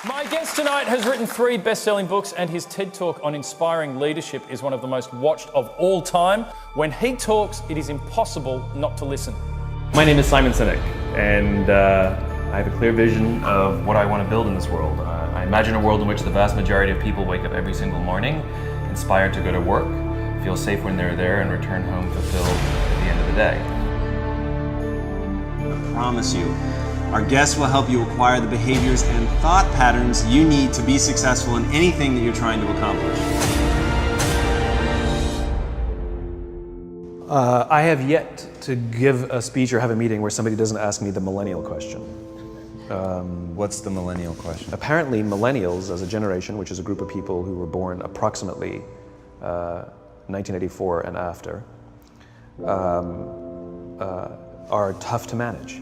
My guest tonight has written 3 best-selling books, and his TED Talk on inspiring leadership is one of the most watched of all time. When he talks, it is impossible not to listen. My name is Simon Sinek, and I have a clear vision of what I want to build in this world. I imagine a world in which the vast majority of people wake up every single morning, inspired to go to work, feel safe when they're there, and return home fulfilled at the end of the day. I promise you, our guests will help you acquire the behaviors and thought patterns you need to be successful in anything that you're trying to accomplish. I have yet to give a speech or have a meeting where somebody doesn't ask me the millennial question. What's the millennial question? Apparently, millennials as a generation, which is a group of people who were born approximately 1984 and after, are tough to manage.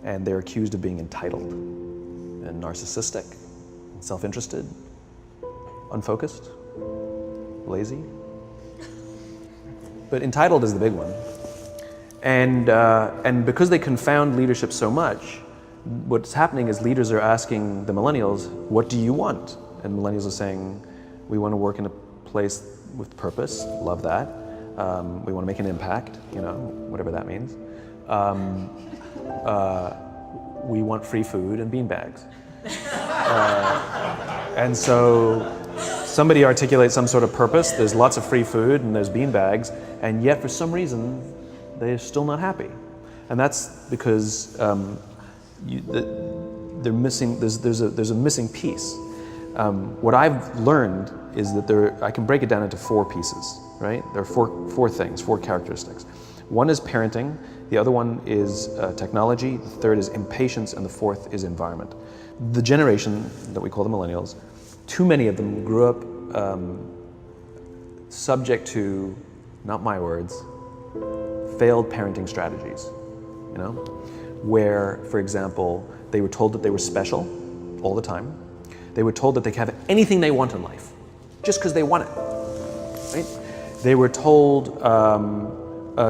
And they're accused of being entitled and narcissistic, and self-interested, unfocused, lazy. But entitled is the big one. And because they confound leadership so much, what's happening is leaders are asking the millennials, what do you want? And millennials are saying, we want to work in a place with purpose, love that. We want to make an impact, whatever that means. We want free food and beanbags. And so somebody articulates some sort of purpose, there's lots of free food and there's beanbags, and yet for some reason they're still not happy. And that's because they're missing, there's a missing piece. What I've learned is that I can break it down into 4 pieces, right? There are four things, 4 characteristics. One is parenting, the other one is technology, the third is impatience, and the fourth is environment. The generation that we call the millennials, too many of them grew up subject to, not my words, failed parenting strategies, where, for example, they were told that they were special all the time. They were told that they could have anything they want in life, just because they want it, right? They were told,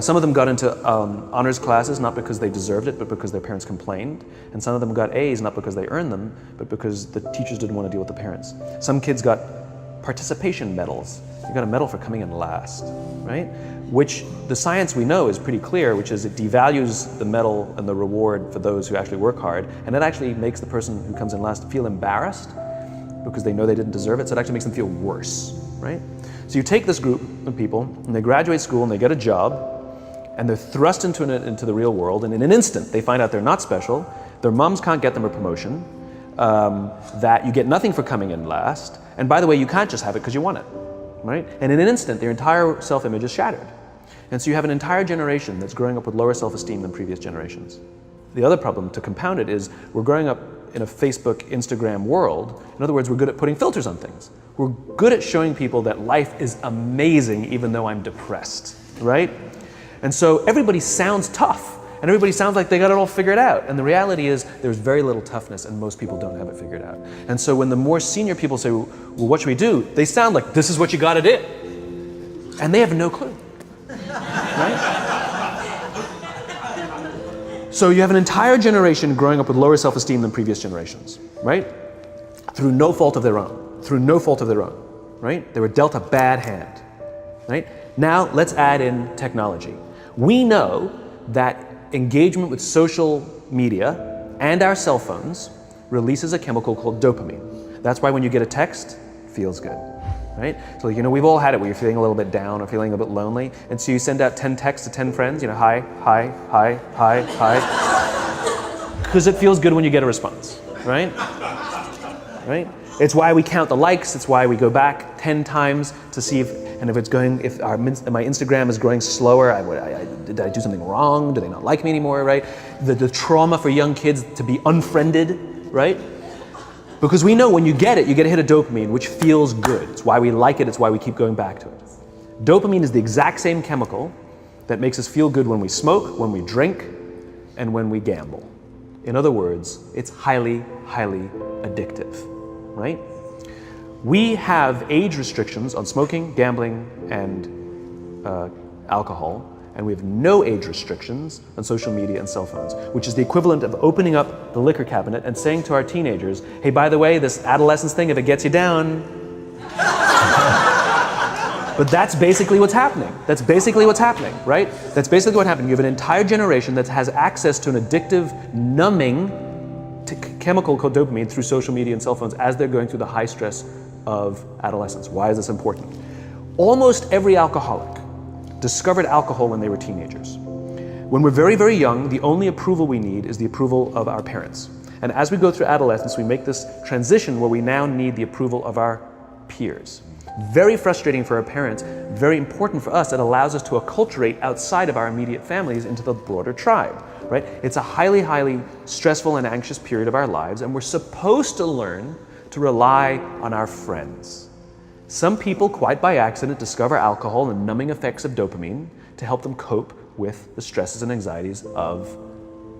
some of them got into honors classes, not because they deserved it, but because their parents complained. And some of them got A's, not because they earned them, but because the teachers didn't want to deal with the parents. Some kids got participation medals. You got a medal for coming in last, right? Which the science we know is pretty clear, which is it devalues the medal and the reward for those who actually work hard. And it actually makes the person who comes in last feel embarrassed because they know they didn't deserve it. So it actually makes them feel worse, right? So you take this group of people and they graduate school and they get a job, and they're thrust into the real world, and in an instant they find out they're not special, their moms can't get them a promotion, that you get nothing for coming in last, and by the way, you can't just have it because you want it, right? And in an instant, their entire self-image is shattered. And so you have an entire generation that's growing up with lower self-esteem than previous generations. The other problem, to compound it, is we're growing up in a Facebook, Instagram world. In other words, we're good at putting filters on things. We're good at showing people that life is amazing even though I'm depressed, right? And so everybody sounds tough, and everybody sounds like they got it all figured out. And the reality is there's very little toughness, and most people don't have it figured out. And so when the more senior people say, well, what should we do? They sound like, this is what you got to do. And they have no clue, right? So you have an entire generation growing up with lower self-esteem than previous generations, right? Through no fault of their own, right? They were dealt a bad hand, right? Now let's add in technology. We know that engagement with social media and our cell phones releases a chemical called dopamine. That's why when you get a text, it feels good, right? So we've all had it where you're feeling a little bit down or feeling a bit lonely, and so you send out 10 texts to 10 friends, hi, hi, hi, hi, hi, because it feels good when you get a response, right? Right? It's why we count the likes, it's why we go back 10 times to see if my Instagram is growing slower, did I do something wrong? Do they not like me anymore, right? The trauma for young kids to be unfriended, right? Because we know when you get a hit of dopamine, which feels good. It's why we like it, it's why we keep going back to it. Dopamine is the exact same chemical that makes us feel good when we smoke, when we drink, and when we gamble. In other words, it's highly, highly addictive, right? We have age restrictions on smoking, gambling, and alcohol, and we have no age restrictions on social media and cell phones, which is the equivalent of opening up the liquor cabinet and saying to our teenagers, hey, by the way, this adolescence thing, if it gets you down. But that's basically what's happening. That's basically what's happening, right? That's basically what happened. You have an entire generation that has access to an addictive, numbing chemical called dopamine through social media and cell phones as they're going through the high stress of adolescence. Why is this important? Almost every alcoholic discovered alcohol when they were teenagers. When we're very, very young, the only approval we need is the approval of our parents. And as we go through adolescence, we make this transition where we now need the approval of our peers. Very frustrating for our parents, very important for us. It allows us to acculturate outside of our immediate families into the broader tribe, right? It's a highly, highly stressful and anxious period of our lives, and we're supposed to learn to rely on our friends. Some people, quite by accident, discover alcohol and numbing effects of dopamine to help them cope with the stresses and anxieties of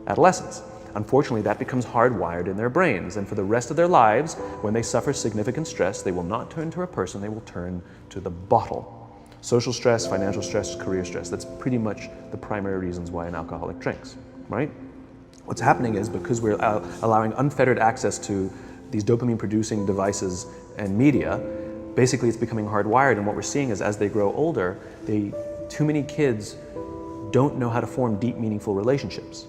adolescence. Unfortunately, that becomes hardwired in their brains, and for the rest of their lives, when they suffer significant stress, they will not turn to a person, they will turn to the bottle. Social stress, financial stress, career stress, that's pretty much the primary reasons why an alcoholic drinks, right? What's happening is because we're allowing unfettered access to these dopamine-producing devices and media, basically it's becoming hardwired, and what we're seeing is as they grow older, too many kids don't know how to form deep, meaningful relationships.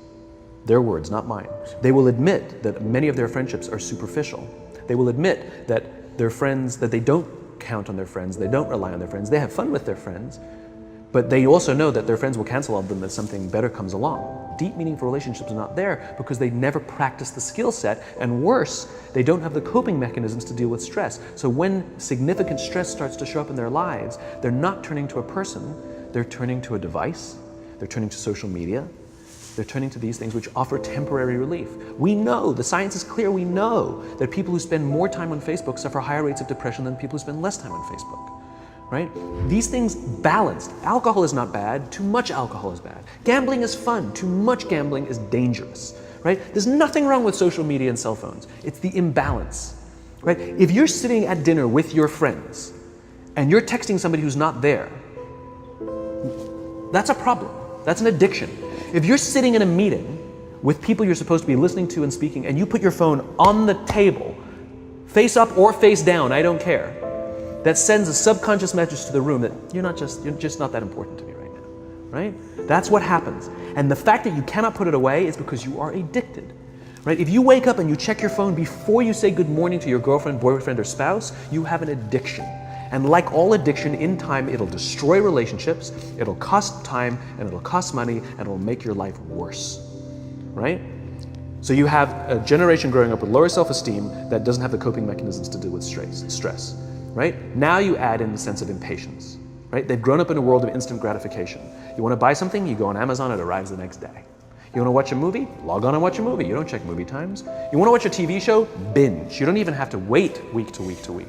Their words, not mine. They will admit that many of their friendships are superficial. They will admit that their friends, that they don't count on their friends, they don't rely on their friends, they have fun with their friends, but they also know that their friends will cancel on them as something better comes along. Deep, meaningful relationships are not there because they never practice the skill set, and worse, they don't have the coping mechanisms to deal with stress. So when significant stress starts to show up in their lives, they're not turning to a person, they're turning to a device, they're turning to social media, they're turning to these things which offer temporary relief. We know, the science is clear, we know that people who spend more time on Facebook suffer higher rates of depression than people who spend less time on Facebook, right? These things balanced. Alcohol is not bad, too much alcohol is bad. Gambling is fun, too much gambling is dangerous, right? There's nothing wrong with social media and cell phones. It's the imbalance, right? If you're sitting at dinner with your friends and you're texting somebody who's not there, that's a problem. That's an addiction. If you're sitting in a meeting with people you're supposed to be listening to and speaking, and you put your phone on the table, face up or face down, I don't care, that sends a subconscious message to the room that you're just not that important to me right now, right? That's what happens. And the fact that you cannot put it away is because you are addicted, right? If you wake up and you check your phone before you say good morning to your girlfriend, boyfriend, or spouse, you have an addiction. And like all addiction, in time, it'll destroy relationships, it'll cost time, and it'll cost money, and it'll make your life worse, right? So you have a generation growing up with lower self-esteem that doesn't have the coping mechanisms to deal with stress, right? Now you add in the sense of impatience, right? They've grown up in a world of instant gratification. You want to buy something, you go on Amazon, it arrives the next day. You want to watch a movie? Log on and watch a movie. You don't check movie times. You want to watch a TV show? Binge. You don't even have to wait week to week to week,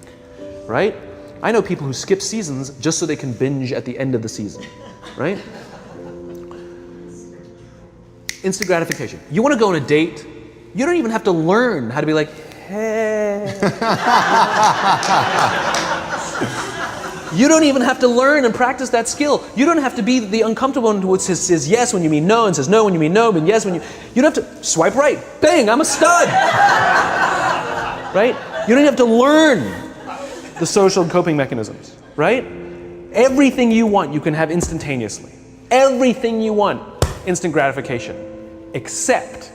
right? I know people who skip seasons just so they can binge at the end of the season, right? Instant gratification. You want to go on a date, you don't even have to learn how to be like, hey. You don't even have to learn and practice that skill. You don't have to be the uncomfortable one who says yes when you mean no and says no when you mean no and yes when you don't have to swipe right. Bang, I'm a stud. Right? You don't have to learn the social and coping mechanisms, right? Everything you want, you can have instantaneously. Everything you want, instant gratification, except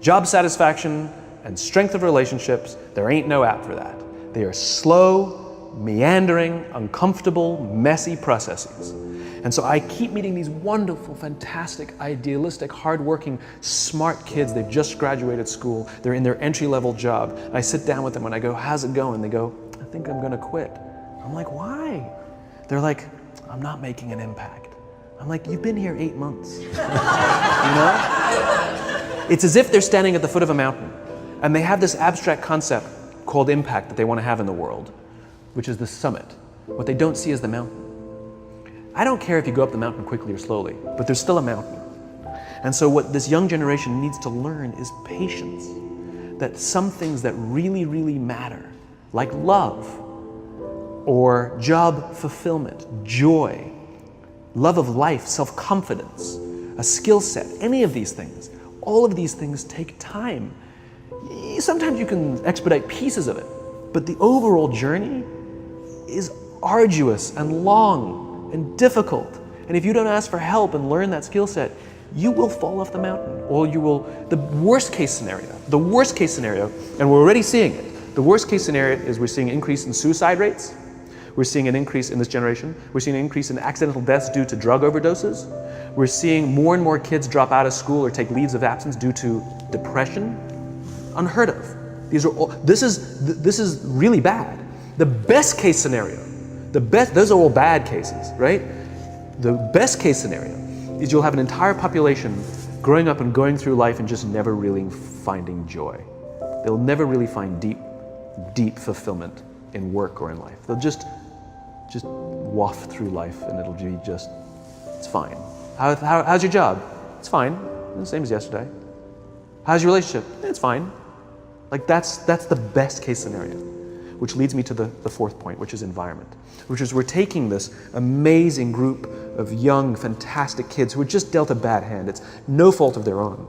job satisfaction and strength of relationships. There ain't no app for that. They are slow, meandering, uncomfortable, messy processes. And so I keep meeting these wonderful, fantastic, idealistic, hardworking, smart kids. They've just graduated school. They're in their entry-level job. And I sit down with them and I go, how's it going? They go, I think I'm gonna quit. I'm like, why? They're like, I'm not making an impact. I'm like, you've been here 8 months. You know? It's as if they're standing at the foot of a mountain and they have this abstract concept called impact that they want to have in the world, which is the summit. What they don't see is the mountain. I don't care if you go up the mountain quickly or slowly, but there's still a mountain. And so what this young generation needs to learn is patience. That some things that really, really matter, like love, or job fulfillment, joy, love of life, self-confidence, a skill set, any of these things. All of these things take time. Sometimes you can expedite pieces of it, but the overall journey is arduous and long and difficult. And if you don't ask for help and learn that skill set, you will fall off the mountain, or you will, the worst case scenario, and we're already seeing it. The worst case scenario is we're seeing an increase in suicide rates. We're seeing an increase in this generation. We're seeing an increase in accidental deaths due to drug overdoses. We're seeing more and more kids drop out of school or take leaves of absence due to depression. Unheard of. These are all, this is really bad. The best case scenario, those are all bad cases, right? The best case scenario is you'll have an entire population growing up and going through life and just never really finding joy. They'll never really find deep fulfillment in work or in life. They'll just waft through life and it'll be just, it's fine. How's your job? It's fine, the same as yesterday. How's your relationship? It's fine. Like that's the best case scenario, which leads me to the fourth point, which is environment, which is we're taking this amazing group of young, fantastic kids who were just dealt a bad hand. It's no fault of their own.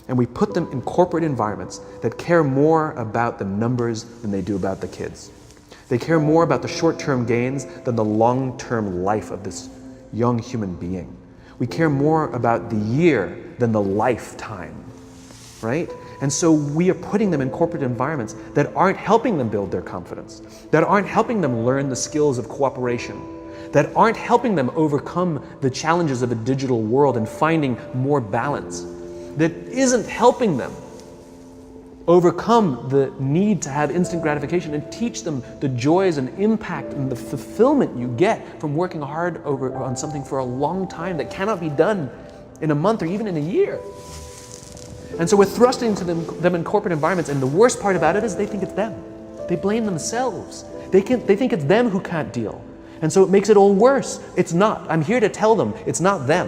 And we put them in corporate environments that care more about the numbers than they do about the kids. They care more about the short-term gains than the long-term life of this young human being. We care more about the year than the lifetime, right? And so we are putting them in corporate environments that aren't helping them build their confidence, that aren't helping them learn the skills of cooperation, that aren't helping them overcome the challenges of a digital world and finding more balance, that isn't helping them overcome the need to have instant gratification and teach them the joys and impact and the fulfillment you get from working hard on something for a long time that cannot be done in a month or even in a year. And so we're thrusting to them in corporate environments, and the worst part about it is they think it's them. They blame themselves. They think it's them who can't deal. And so it makes it all worse. It's not. I'm here to tell them it's not them.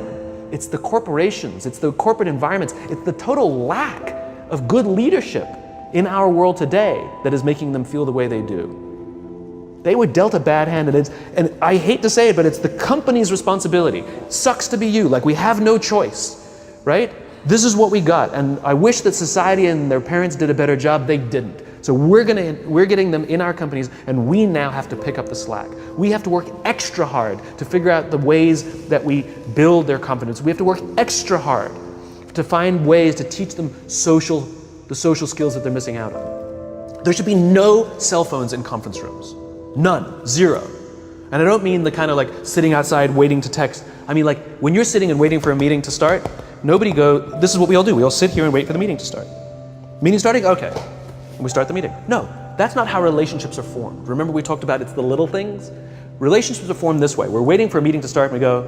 It's the corporations, it's the corporate environments, it's the total lack of good leadership in our world today that is making them feel the way they do. They were dealt a bad hand, and I hate to say it, but it's the company's responsibility. Sucks to be you, like we have no choice, right? This is what we got, and I wish that society and their parents did a better job. They didn't. So we're getting them in our companies, and we now have to pick up the slack. We have to work extra hard to figure out the ways that we build their confidence. We have to work extra hard to find ways to teach them the social skills that they're missing out on. There should be no cell phones in conference rooms. None. Zero. And I don't mean the kind of like sitting outside waiting to text. I mean like when you're sitting and waiting for a meeting to start, this is what we all do. We all sit here and wait for the meeting to start. Meeting starting? Okay. And we start the meeting. No, that's not how relationships are formed. Remember we talked about it's the little things? Relationships are formed this way. We're waiting for a meeting to start and we go,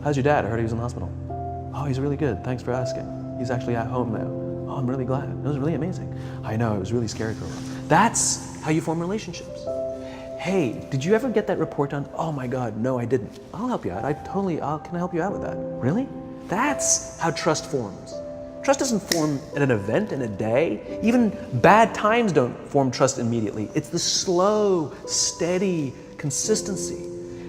how's your dad? I heard he was in the hospital. Oh, he's really good. Thanks for asking. He's actually at home now. Oh, I'm really glad. It was really amazing. I know, it was really scary for a while. That's how you form relationships. Hey, did you ever get that report done? Oh my God, no, I didn't. I'll help you out. Can I help you out with that? Really? That's how trust forms. Trust doesn't form at an event in a day. Even bad times don't form trust immediately. It's the slow, steady consistency.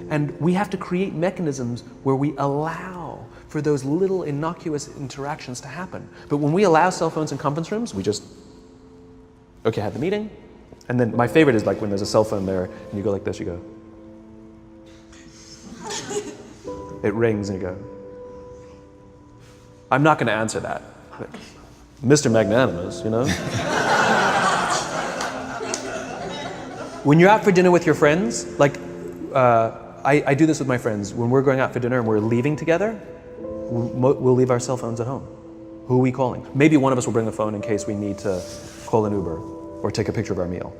And we have to create mechanisms where we allow for those little innocuous interactions to happen. But when we allow cell phones in conference rooms, we just, okay, have the meeting. And then my favorite is like when there's a cell phone there and you go like this, you go. It rings and you go. I'm not gonna answer that. Like, Mr. Magnanimous, you know? When you're out for dinner with your friends, like I do this with my friends. When we're going out for dinner and we're leaving together, we'll leave our cell phones at home. Who are we calling? Maybe one of us will bring the phone in case we need to call an Uber or take a picture of our meal.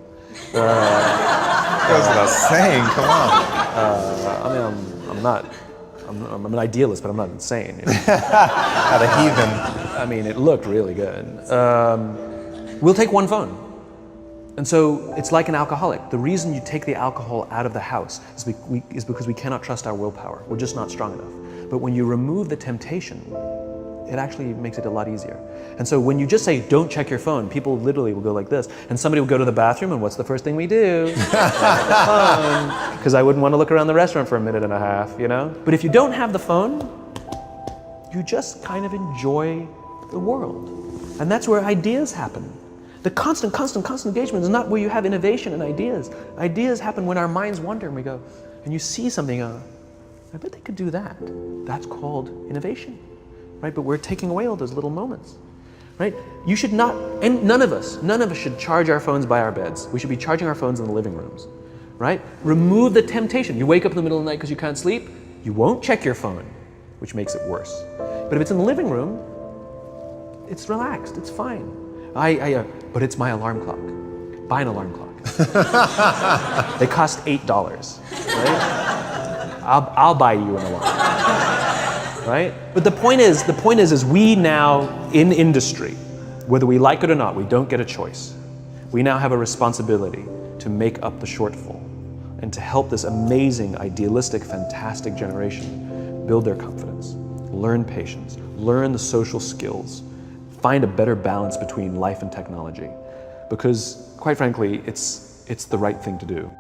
Goes without saying, come on. I'm an idealist, but I'm not insane. You know? Not a heathen. I mean, it looked really good. We'll take one phone. And so it's like an alcoholic. The reason you take the alcohol out of the house is because we cannot trust our willpower. We're just not strong enough. But when you remove the temptation, it actually makes it a lot easier. And so when you just say, don't check your phone, people literally will go like this. And somebody will go to the bathroom, and what's the first thing we do? Because I wouldn't want to look around the restaurant for a minute and a half, you know? But if you don't have the phone, you just kind of enjoy the world. And that's where ideas happen. The constant engagement is not where you have innovation and ideas. Ideas happen when our minds wander and we go, and you see something, I bet they could do that. That's called innovation, right? But we're taking away all those little moments, right? You should not, and none of us should charge our phones by our beds. We should be charging our phones in the living rooms, right? Remove the temptation. You wake up in the middle of the night because you can't sleep, you won't check your phone, which makes it worse. But if it's in the living room, it's relaxed, it's fine. But it's my alarm clock. Buy an alarm clock. They cost $8, right? I'll buy you an alarm, right? But the point is we now in industry, whether we like it or not, we don't get a choice. We now have a responsibility to make up the shortfall and to help this amazing, idealistic, fantastic generation build their confidence, learn patience, learn the social skills, find a better balance between life and technology, because quite frankly, it's the right thing to do.